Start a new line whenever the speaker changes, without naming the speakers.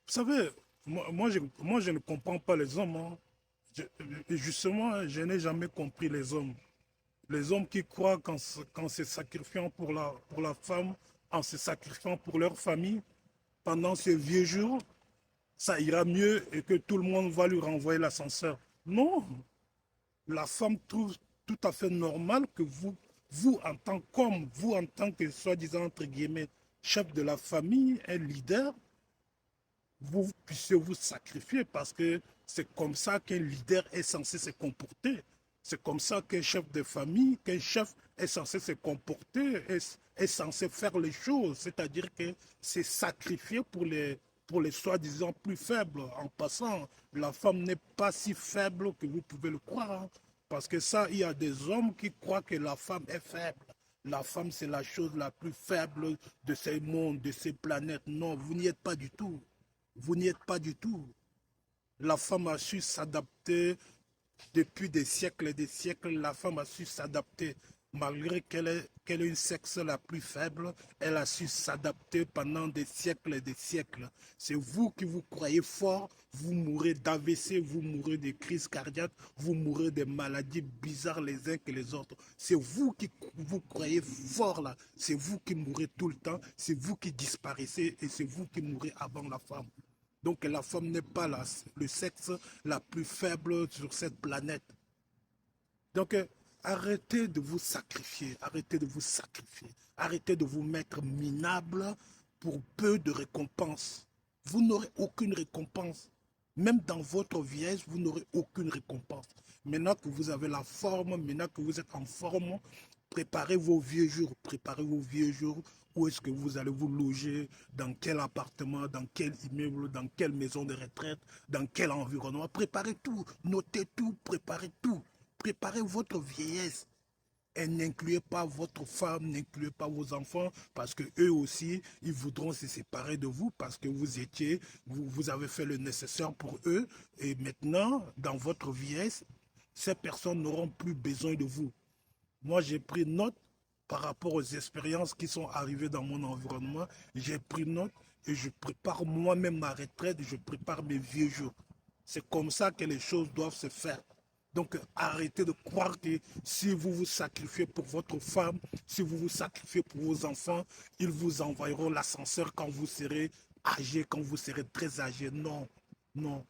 Vous savez, moi, je ne comprends pas les hommes, hein. Justement, je n'ai jamais compris les hommes. Les hommes qui croient qu'en se sacrifiant pour la femme, en se sacrifiant pour leur famille, pendant ces vieux jours, ça ira mieux et que tout le monde va lui renvoyer l'ascenseur. Non, la femme trouve tout à fait normal que vous en tant que soi-disant, entre guillemets, chef de la famille, un leader, vous puissiez vous sacrifier parce que c'est comme ça qu'un leader est censé se comporter. C'est comme ça qu'un chef de famille, qu'un chef est censé se comporter, est censé faire les choses. C'est-à-dire que c'est sacrifier pour les soi-disant plus faibles. En passant, la femme n'est pas si faible que vous pouvez le croire, hein. Parce que ça, il y a des hommes qui croient que la femme est faible. La femme, c'est la chose la plus faible de ces mondes, de ces planètes. Non, vous n'y êtes pas du tout. Vous n'y êtes pas du tout. La femme a su s'adapter depuis des siècles et des siècles. La femme a su s'adapter. Malgré qu'elle ait une sexe la plus faible, elle a su s'adapter pendant des siècles et des siècles. C'est vous qui vous croyez fort, vous mourrez d'AVC, vous mourrez de crises cardiaques, vous mourrez des maladies bizarres les uns que les autres. C'est vous qui vous croyez fort là, c'est vous qui mourrez tout le temps, c'est vous qui disparaissez et c'est vous qui mourrez avant la femme. Donc la femme n'est pas le sexe la plus faible sur cette planète. Donc arrêtez de vous sacrifier, arrêtez de vous sacrifier, arrêtez de vous mettre minable pour peu de récompense. Vous n'aurez aucune récompense. Même dans votre vieillesse, vous n'aurez aucune récompense. Maintenant que vous avez la forme, maintenant que vous êtes en forme, préparez vos vieux jours, préparez vos vieux jours. Où est-ce que vous allez vous loger, dans quel appartement, dans quel immeuble, dans quelle maison de retraite, dans quel environnement. Préparez tout, notez tout, préparez tout. Préparez votre vieillesse et n'incluez pas votre femme, n'incluez pas vos enfants, parce que eux aussi, ils voudront se séparer de vous, parce que vous avez fait le nécessaire pour eux, et maintenant, dans votre vieillesse, ces personnes n'auront plus besoin de vous. Moi, j'ai pris note par rapport aux expériences qui sont arrivées dans mon environnement. J'ai pris note et je prépare moi-même ma retraite, je prépare mes vieux jours. C'est comme ça que les choses doivent se faire. Donc arrêtez de croire que si vous vous sacrifiez pour votre femme, si vous vous sacrifiez pour vos enfants, ils vous envoieront l'ascenseur quand vous serez âgé, quand vous serez très âgé. Non, non.